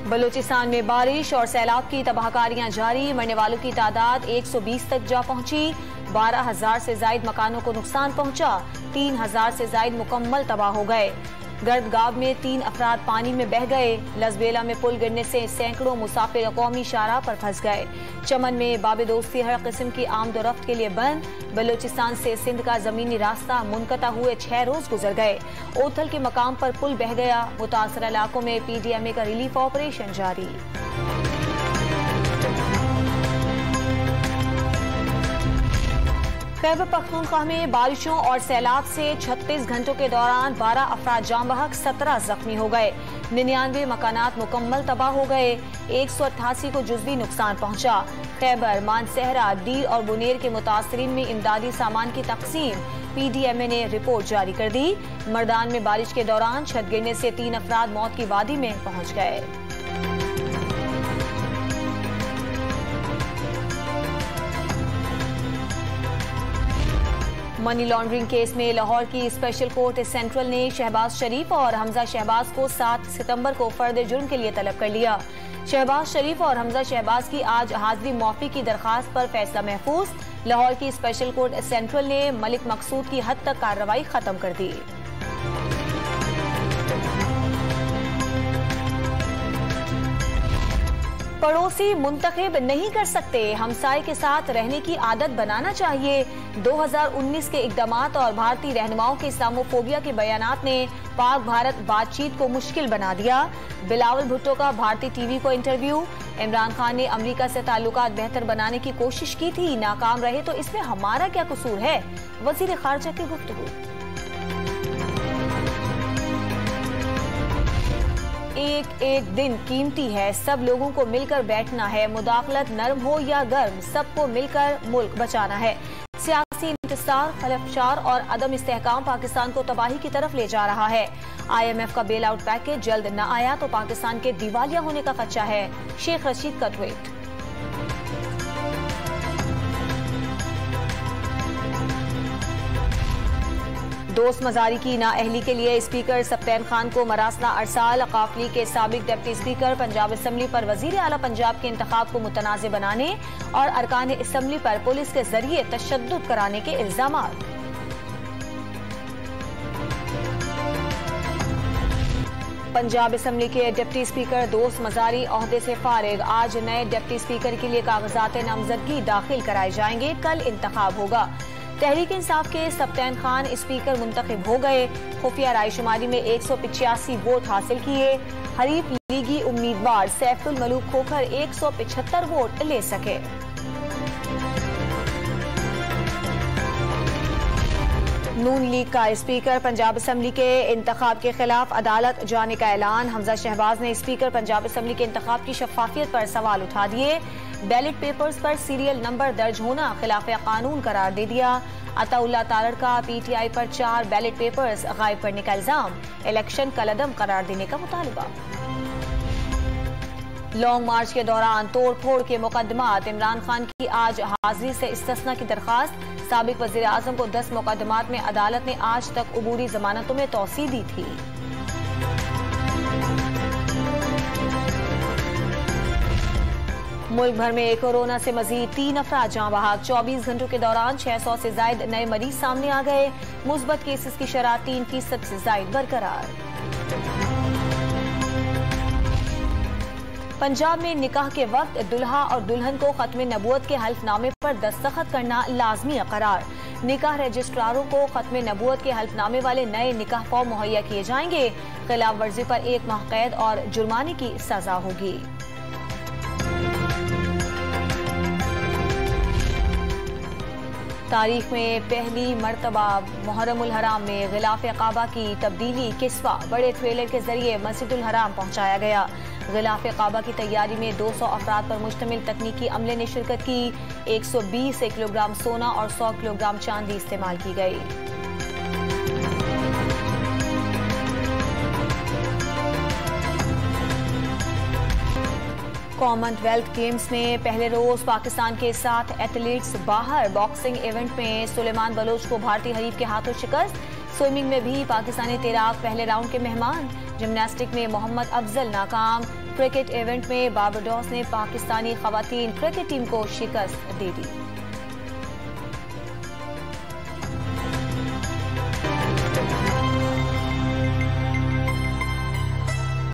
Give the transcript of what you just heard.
बलूचिस्तान में बारिश और सैलाब की तबाहकारियां जारी। मरने वालों की तादाद 120 तक जा पहुंची। 12,000 से जायद मकानों को नुकसान पहुंचा। 3,000 से जायद मुकम्मल तबाह हो गए। गर्दगाब में 3 अफराद पानी में बह गए। लसबेला में पुल गिरने से सैकड़ों मुसाफिर कौमी शाहराह पर फंस गए। चमन में बाब-ए-दोस्ती हर किस्म की आमदोरफ्त के लिए बंद। बलूचिस्तान से सिंध का जमीनी रास्ता मुनक़ता हुए 6 रोज गुजर गए। ओथल के मकाम पर पुल बह गया। मुतासर इलाकों में PDMA का रिलीफ ऑपरेशन जारी। खैबर पख्तूनख्वा में बारिशों और सैलाब से 36 घंटों के दौरान 12 अफराद जाम बहक, 17 जख्मी हो गए। 99 मकानात मुकम्मल तबाह हो गए। 188 को जुज़वी नुकसान पहुंचा। खैबर, मानसहरा, डीर और बुनेर के मुतासरीन में इमदादी सामान की तकसीम। PDMA ने रिपोर्ट जारी कर दी। मर्दान में बारिश के दौरान छत गिरने से 3 अफराद मौत की वादी में पहुंच गए। मनी लॉन्ड्रिंग केस में लाहौर की स्पेशल कोर्ट सेंट्रल ने शहबाज शरीफ और हमजा शहबाज को 7 सितंबर को फर्द जुर्म के लिए तलब कर लिया। शहबाज शरीफ और हमजा शहबाज की आज हाजिरी मौफी की दरखास्त पर फैसला महफूज। लाहौर की स्पेशल कोर्ट सेंट्रल ने मलिक मकसूद की हद तक कार्रवाई खत्म कर दी। पड़ोसी मुंतखब नहीं कर सकते, हमसाये के साथ रहने की आदत बनाना चाहिए। 2019 के इकदामात और भारतीय रहनुमाओं के इस्लामोफोबिया के बयानात ने पाक भारत बातचीत को मुश्किल बना दिया। बिलावल भुट्टो का भारतीय टीवी को इंटरव्यू। इमरान खान ने अमेरिका से ताल्लुकात बेहतर बनाने की कोशिश की थी, नाकाम रहे तो इसमें हमारा क्या कसूर है? वजीर खारजा की गुफ्तगू। एक दिन कीमती है, सब लोगों को मिलकर बैठना है। मुदाखलत नरम हो या गर्म, सबको मिलकर मुल्क बचाना है। सियासी इंतसार, खलफशार और अदम इस्तेहकाम पाकिस्तान को तबाही की तरफ ले जा रहा है। IMF का बेल आउट पैकेज जल्द न आया तो पाकिस्तान के दिवालिया होने का खदशा है। शेख रशीद का ट्वीट। दोस्त मजारी की नाअहली के लिए स्पीकर सप्तैन खान को मरासला अरसाल। काफली के साबिक डिप्टी स्पीकर पंजाब असम्बली पर वजीर आला पंजाब के इंतखाब को मुतनाज़ बनाने और अरकान असम्बली पर पुलिस के जरिए तशद्दुद कराने के इल्जामात। पंजाब असम्बली के डिप्टी स्पीकर दोस्त मजारी ओहदे से फारिग। आज नए डिप्टी स्पीकर के लिए कागजात नामजदगी दाखिल कराए जाएंगे। कल इंतखाब होगा। तहरीक इंसाफ के सप्तैन खान स्पीकर मुंतखब हो गए। खुफिया रायशुमारी में 185 वोट हासिल किए। हरीफ लीगी उम्मीदवार सैफुल मलूक खोखर 175 वोट ले सके। नून लीग का स्पीकर पंजाब असम्बली के इंतखाब के खिलाफ अदालत जाने का ऐलान। हमजा शहबाज ने स्पीकर पंजाब असम्बली के इंतखाब की शफाफियत पर सवाल उठा दिए। बैलेट पेपर्स पर सीरियल नंबर दर्ज होना खिलाफ कानून करार दे दिया। अताउल्लाह तारड़ का PTI पर 4 बैलेट पेपर्स गायब करने का इल्जाम। इलेक्शन कलअदम करार देने का मुतालबा। लॉन्ग मार्च के दौरान तोड़ फोड़ के मुकदमात। इमरान खान की आज हाजिरी से इस्तिस्ना की दरखास्त। साबिक वजीर आजम को 10 मुकदमात में अदालत ने आज तक अबूरी जमानतों में तौसीह दी थी। मुल्क भर में कोरोना से मजीद 3 अफराद जाँ बहक। 24 घंटों के दौरान 600 से जायद नए मरीज सामने आ गए। मुस्बत केसेस की शरह 3% से जायद बरकरार। पंजाब में निकाह के वक्त दुल्हा और दुल्हन को खत्म नबूवत के हल्फनामे पर दस्तखत करना लाजमी करार। निकाह रजिस्ट्रारों को खत्म नबूवत के हल्फनामे वाले नए निकाह फॉर्म मुहैया किए जाएंगे। खिलाफ वर्जी पर 1 माह कैद और जुर्माने की सजा होगी। तारीख में पहली मरतबा मुहर्रमुल हराम में गिलाफ काबा की तब्दीली किस्वा बड़े ट्रेलर के जरिए मस्जिदुल हराम पहुंचाया गया। गिलाफ काबा की तैयारी में 200 अफराद पर मुश्तमिल तकनीकी अमले ने शिरकत की। 120 किलोग्राम सोना और 100 किलोग्राम चांदी इस्तेमाल की गई। कॉमनवेल्थ गेम्स में पहले रोज पाकिस्तान के 7 एथलीट्स बाहर। बॉक्सिंग इवेंट में सुलेमान बलोच को भारतीय हरीफ के हाथों शिकस्त। स्विमिंग में भी पाकिस्तानी तैराक पहले राउंड के मेहमान। जिम्नास्टिक में मोहम्मद अफजल नाकाम। क्रिकेट इवेंट में बारबाडोस ने पाकिस्तानी खवातीन क्रिकेट टीम को शिकस्त दे दी।